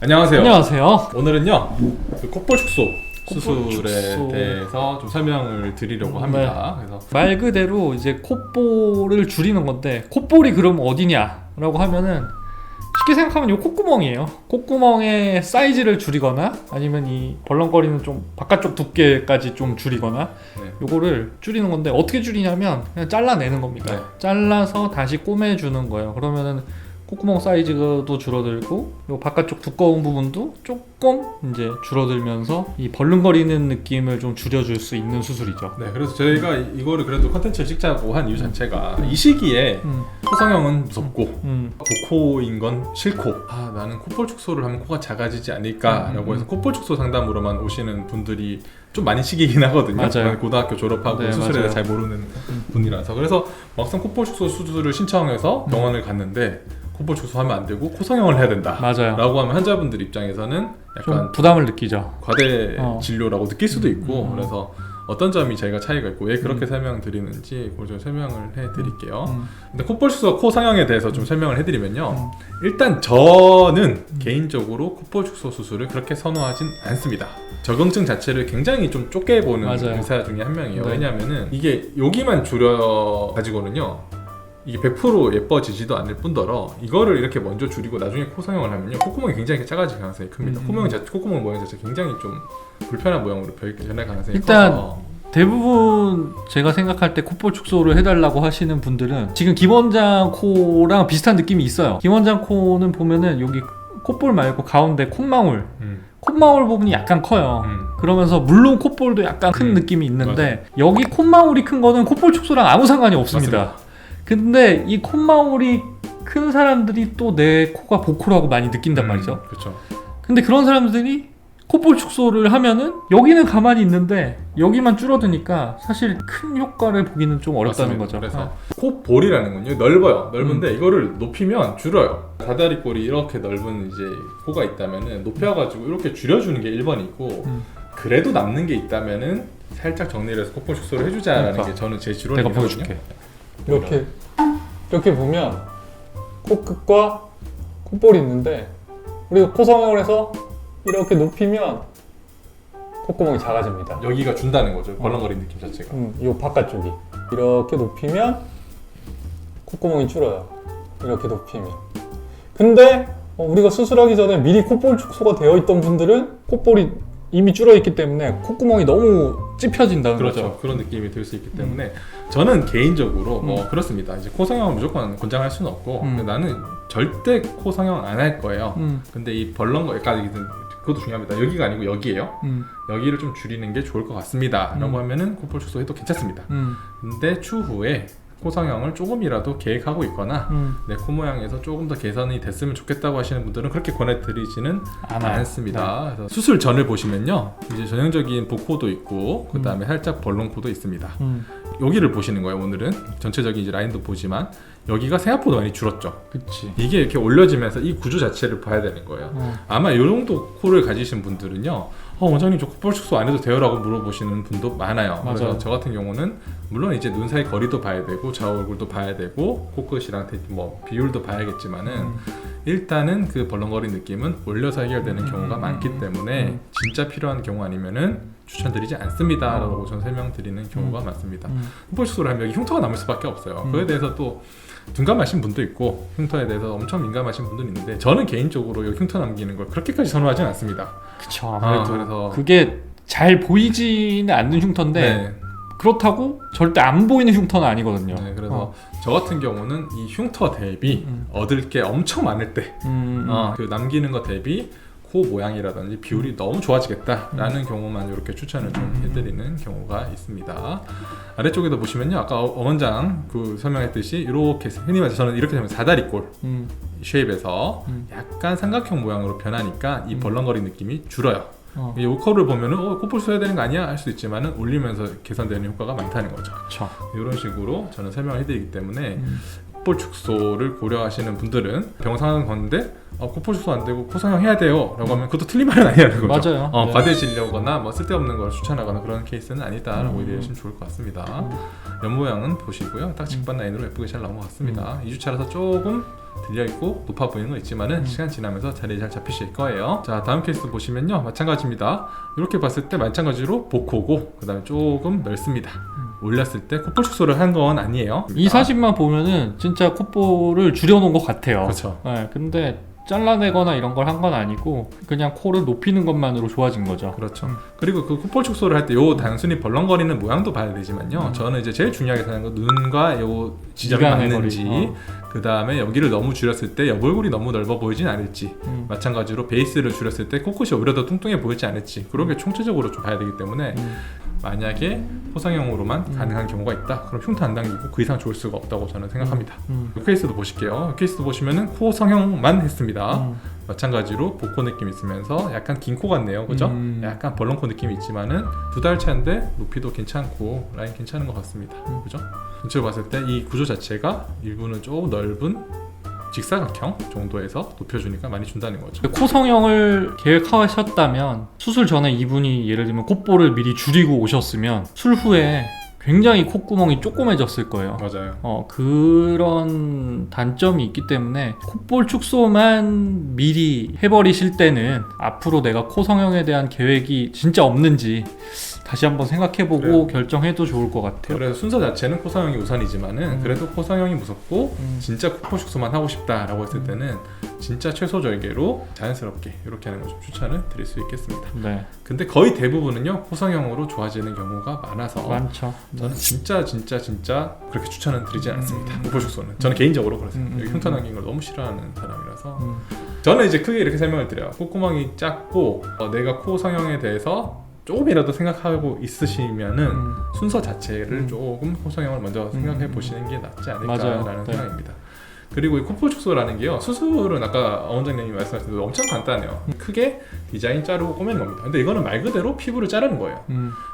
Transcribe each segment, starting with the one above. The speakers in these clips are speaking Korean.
안녕하세요. 안녕하세요. 오늘은요 그 콧볼 축소 수술에 대해서 좀 설명을 드리려고 합니다. 그래서 말 그대로 이제 콧볼을 줄이는 건데, 콧볼이 그럼 어디냐라고 하면은 쉽게 생각하면 이 콧구멍이에요. 콧구멍의 사이즈를 줄이거나 아니면 이 벌렁거리는 좀 바깥쪽 두께까지 좀 줄이거나 네. 요거를 줄이는 건데, 어떻게 줄이냐면 그냥 잘라내는 겁니다. 네. 잘라서 다시 꼬매주는 거예요. 그러면은 콧구멍 사이즈도 줄어들고 요 바깥쪽 두꺼운 부분도 조금 이제 줄어들면서 이 벌렁거리는 느낌을 좀 줄여줄 수 있는 수술이죠. 네, 그래서 저희가 이거를 그래도 컨텐츠를 찍자고 한 이유 자체가 이 시기에 코성형은 무섭고 보코인 건 싫고, 나는 콧볼 축소를 하면 코가 작아지지 않을까라고 해서 콧볼 축소 상담으로만 오시는 분들이 좀 많이 시기긴 하거든요. 맞아요. 고등학교 졸업하고 네, 수술에 맞아요. 잘 모르는 분이라서. 그래서 막상 콧볼 축소 수술을 신청해서 병원을 갔는데 콧볼 축소하면 안 되고 코성형을 해야 된다 맞아요. 라고 하면 환자분들 입장에서는 좀 약간 부담을 느끼죠. 과대 진료라고 느낄 수도 있고, 그래서 어떤 점이 저희가 차이가 있고 왜 그렇게 설명드리는지 그걸 좀 설명을 해드릴게요. 근데 콧볼 축소 코성형에 대해서 좀 설명을 해드리면요, 일단 저는 개인적으로 콧볼 축소 수술을 그렇게 선호하진 않습니다. 적응증 자체를 굉장히 좀 좁게 보는 맞아요. 의사 중에 한 명이에요. 네. 왜냐하면은 이게 여기만 줄여 가지고는요 이게 100% 예뻐지지도 않을 뿐더러 이거를 이렇게 먼저 줄이고 나중에 코성형을 하면요 콧구멍이 굉장히 작아질 가능성이 큽니다. 콧구멍 모양 자체 굉장히 좀 불편한 모양으로 변할 가능성이 일단 커서. 대부분 제가 생각할 때 콧볼 축소를 해달라고 하시는 분들은 지금 김원장 코랑 비슷한 느낌이 있어요. 김원장 코는 보면은 여기 콧볼 말고 가운데 콧망울 콧망울 부분이 약간 커요. 그러면서 물론 콧볼도 약간 큰 느낌이 있는데 여기 콧망울이 큰 거는 콧볼 축소랑 아무 상관이 없습니다. 맞습니다. 근데 이 콧망울이 큰 사람들이 또 내 코가 보코라고 많이 느낀단 말이죠. 그렇죠. 근데 그런 사람들이 콧볼 축소를 하면은 여기는 가만히 있는데 여기만 줄어드니까 사실 큰 효과를 보기는 좀 어렵다는 맞습니다. 거죠. 그래서 콧볼이라는 건요 넓어요. 넓은데 이거를 높이면 줄어요. 다다리꼴이 이렇게 넓은 이제 코가 있다면은 높여가지고 이렇게 줄여주는 게 1번이고 그래도 남는 게 있다면은 살짝 정리를 해서 콧볼 축소를 해주자라는 그러니까. 게 저는 제 내가 지론이거든요. 보여줄게. 이렇게 보면 코끝과 콧볼이 있는데 우리가 코성형을 해서 이렇게 높이면 콧구멍이 작아집니다. 여기가 준다는 거죠. 벌렁거리는 느낌 자체가. 이 바깥쪽이 이렇게 높이면 콧구멍이 줄어요. 이렇게 높이면. 근데 우리가 수술하기 전에 미리 콧볼 축소가 되어 있던 분들은 콧볼이 이미 줄어 있기 때문에 콧구멍이 너무 찝혀진다는 그렇죠. 거죠. 그런 느낌이 들 수 있기 때문에 저는 개인적으로 그렇습니다. 이제 코성형은 무조건 권장할 수는 없고 근데 나는 절대 코성형 안 할 거예요. 근데 이 벌렁거리까지 그것도 중요합니다. 여기가 아니고 여기예요. 여기를 좀 줄이는 게 좋을 것 같습니다. 라고 하면은 콧볼 축소해도 괜찮습니다. 근데 추후에 코성형을 조금이라도 계획하고 있거나 내 코 모양에서 조금 더 개선이 됐으면 좋겠다고 하시는 분들은 그렇게 권해드리지는 않습니다. 그래서 수술 전을 보시면요 이제 전형적인 보코도 있고 그 다음에 살짝 벌렁코도 있습니다. 여기를 보시는 거예요. 오늘은 전체적인 이제 라인도 보지만 여기가 생각보다 많이 줄었죠. 그치. 이게 이렇게 올려지면서 이 구조 자체를 봐야 되는 거예요. 아마 이 정도 코를 가지신 분들은요 원장님 저 콧볼 축소 안 해도 돼요? 라고 물어보시는 분도 많아요. 맞아요. 그래서 저 같은 경우는 물론 이제 눈 사이 거리도 봐야 되고 좌우 얼굴도 봐야 되고 코끝이랑 뭐 비율도 봐야겠지만은 일단은 그 벌렁거리는 느낌은 올려서 해결되는 경우가 많기 때문에 진짜 필요한 경우 아니면은 추천드리지 않습니다 라고 저는 설명드리는 경우가 많습니다. 콧볼 축소를 하면 여기 흉터가 남을 수밖에 없어요. 그에 대해서 또 둔감하신 분도 있고 흉터에 대해서 엄청 민감하신 분도 있는데 저는 개인적으로 이 흉터 남기는 걸 그렇게까지 선호하지는 않습니다. 그쵸. 아무래도 그래서 그게 잘 보이지는 않는 흉터인데 네. 그렇다고 절대 안 보이는 흉터는 아니거든요. 네, 그래서 저 같은 경우는 이 흉터 대비 얻을 게 엄청 많을 때 그 남기는 것 대비 코 모양이라든지 비율이 너무 좋아지겠다라는 경우만 이렇게 추천을 좀 해드리는 경우가 있습니다. 아래쪽에도 보시면요 아까 원장 그 설명했듯이 이렇게 흔히 말해서 저는 이렇게 되면 사다리꼴 쉐입에서 약간 삼각형 모양으로 변하니까 이 벌렁거리는 느낌이 줄어요. 이 코를 보면은 콧볼 써야 되는 거 아니야? 할 수도 있지만은 올리면서 개선되는 효과가 많다는 거죠. 그쵸. 이런 식으로 저는 설명을 해드리기 때문에 콧볼 축소를 고려하시는 분들은 병원 상황은 건데 콧볼 축소 안 되고 코 성형 해야 돼요 라고 하면 그것도 틀린 말은 아니라는 거죠. 맞아요. 네. 과대지려거나 뭐 쓸데없는 걸 추천하거나 그런 케이스는 아니다라고 이해하시면 좋을 것 같습니다. 옆 모양은 보시고요. 딱 직반 라인으로 예쁘게 잘 나온 것 같습니다. 2주차라서 조금 들려있고 높아 보이는 건 있지만은 시간 지나면서 자리에 잘 잡히실 거예요. 자, 다음 케이스 보시면요, 마찬가지입니다. 이렇게 봤을 때 마찬가지로 복코고 그 다음에 조금 넓습니다. 올렸을 때 콧볼 축소를 한 건 아니에요. 이 사진만 보면은 진짜 콧볼을 줄여놓은 것 같아요. 그렇죠. 네, 근데 잘라내거나 이런 걸 한 건 아니고 그냥 코를 높이는 것만으로 좋아진 거죠. 그렇죠. 그리고 그 콧볼 축소를 할 때 요 단순히 벌렁거리는 모양도 봐야 되지만요. 저는 이제 제일 중요하게 생각하는 건 눈과 요 지점이 미간의 맞는지, 거리. 그 다음에 여기를 너무 줄였을 때 옆 얼굴이 너무 넓어 보이진 않을지, 마찬가지로 베이스를 줄였을 때 코끝이 오히려 더 뚱뚱해 보이지 않을지, 그런 게 총체적으로 좀 봐야 되기 때문에 만약에 포상형으로만 가능한 경우가 있다, 그럼 흉터 안 당기고 그 이상 좋을 수가 없다고 저는 생각합니다. 이 케이스도 보실게요. 이 케이스도 보시면은 코 성형만 했습니다. 마찬가지로 복코 느낌 있으면서 약간 긴 코 같네요, 그죠? 약간 벌렁코 느낌이 있지만은 2달 차인데 높이도 괜찮고 라인 괜찮은 것 같습니다, 그죠? 전체로 봤을 때 이 구조 자체가 일부는 조금 넓은 직사각형 정도에서 높여주니까 많이 준다는 거죠. 코 성형을 계획하셨다면 수술 전에 이분이 예를 들면 콧볼을 미리 줄이고 오셨으면 술 후에 굉장히 콧구멍이 조그매졌을 거예요. 맞아요. 그런 단점이 있기 때문에 콧볼 축소만 미리 해버리실 때는 앞으로 내가 코 성형에 대한 계획이 진짜 없는지 다시 한번 생각해보고 그래요. 결정해도 좋을 것 같아요. 그래서 순서 자체는 코 성형이 우선이지만은 그래도 코 성형이 무섭고 진짜 콧볼 축소만 하고 싶다라고 했을 때는 진짜 최소절개로 자연스럽게 이렇게 하는 걸 좀 추천을 드릴 수 있겠습니다. 네, 근데 거의 대부분은요 코 성형으로 좋아지는 경우가 많아서 많죠. 저는 진짜 그렇게 추천은 드리지 않습니다. 콧볼 축소는 저는 개인적으로 그렇습니다. 여기 흉터 남긴 걸 너무 싫어하는 사람이라서 저는 이제 크게 이렇게 설명을 드려요. 콧구멍이 작고 내가 코 성형에 대해서 조금이라도 생각하고 있으시면은 순서 자체를 조금 코 성형을 먼저 생각해 보시는 게 낫지 않을까라는 맞아요. 네. 생각입니다. 그리고 이 콧볼 축소라는 게요, 수술은 아까 원장님이 말씀하신 대로 엄청 간단해요. 크게 디자인 자르고 꼬매는 겁니다. 근데 이거는 말 그대로 피부를 자르는 거예요.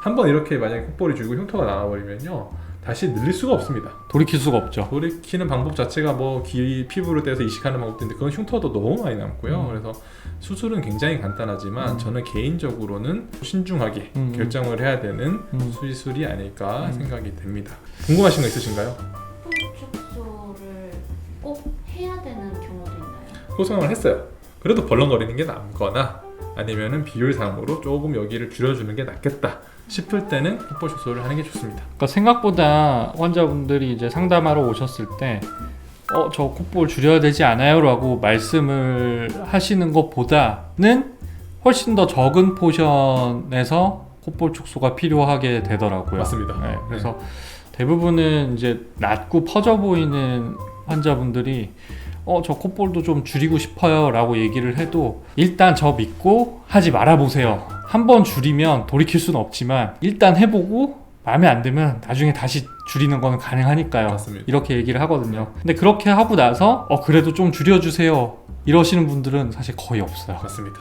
한번 이렇게 만약에 콧볼이 줄고 흉터가 나와버리면요 다시 늘릴 수가 없습니다. 돌이킬 수가 없죠. 돌이키는 방법 자체가 뭐 피부를 떼서 이식하는 방법도 있는데 그건 흉터도 너무 많이 남고요. 그래서 수술은 굉장히 간단하지만 저는 개인적으로는 신중하게 결정을 해야 되는 수술이 아닐까 생각이 됩니다. 궁금하신 거 있으신가요? 축소를 꼭 해야 되는 경우도 있나요? 코 성형을 했어요. 그래도 벌렁거리는 게 남거나 아니면은 비율상으로 조금 여기를 줄여주는 게 낫겠다 싶을 때는 콧볼 축소를 하는 게 좋습니다. 그러니까 생각보다 환자분들이 이제 상담하러 오셨을 때 저 콧볼 줄여야 되지 않아요? 라고 말씀을 하시는 것보다는 훨씬 더 적은 포션에서 콧볼 축소가 필요하게 되더라고요. 맞습니다. 네, 그래서 대부분은 이제 낮고 퍼져 보이는 환자분들이 저 콧볼도 좀 줄이고 싶어요 라고 얘기를 해도 일단 저 믿고 하지 말아보세요. 한번 줄이면 돌이킬 수는 없지만 일단 해보고 마음에 안 들면 나중에 다시 줄이는 거는 가능하니까요. 맞습니다. 이렇게 얘기를 하거든요. 근데 그렇게 하고 나서 그래도 좀 줄여주세요 이러시는 분들은 사실 거의 없어요. 맞습니다.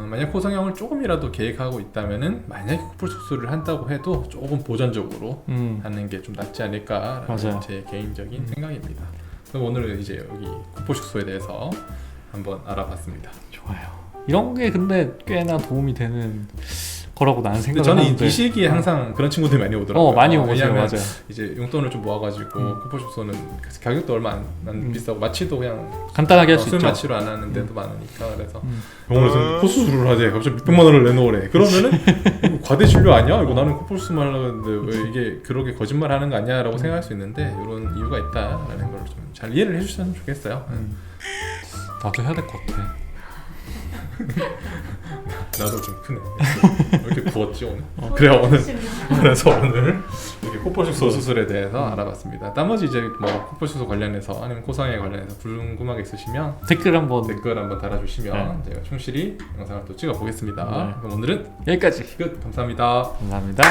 만약 코 성형을 조금이라도 계획하고 있다면은 만약에 콧볼 축소를 한다고 해도 조금 보전적으로 하는 게 좀 낫지 않을까라는 맞아요. 제 개인적인 생각입니다. 그럼 오늘은 이제 여기 콧볼 축소에 대해서 한번 알아봤습니다. 좋아요. 이런 게 근데 꽤나 도움이 되는 거라고 나는 근데 생각을 저는 하는데 이 시기에 항상 그런 친구들이 많이 오더라고요. 많이 오세요. 왜냐하면 맞아요. 이제 용돈을 좀 모아가지고 콧볼 축소는 가격도 얼마 안 비싸고 마취도 그냥 간단하게 할 수 술 있죠. 마취로 안 하는 데도 많으니까 그래서 병원에서 코 수술을 하재 갑자기 600만 원을 내놓으래. 그러면은 이거 과대 진료 아니야? 이거 나는 콧볼 수술만 하려고 했는데 왜 이게 그렇게 거짓말 하는 거 아니야? 라고 생각할 수 있는데 이런 이유가 있다라는 걸 좀 잘 이해를 해주셨으면 좋겠어요. 나도 해야 될 것 같아. 나도 좀 크네. 왜 이렇게 부었지 오늘? 그래요 오늘. 그래서 오늘 이렇게 콧볼 축소 수술에 대해서 알아봤습니다. 나머지 이제 뭐 콧볼 축소 관련해서 아니면 코성형에 관련해서 궁금한 게 있으시면 댓글 한번 댓글 한번 달아주시면 제가 충실히 영상을 또 찍어 보겠습니다. 네. 그럼 오늘은 여기까지. 끝. 감사합니다. 감사합니다.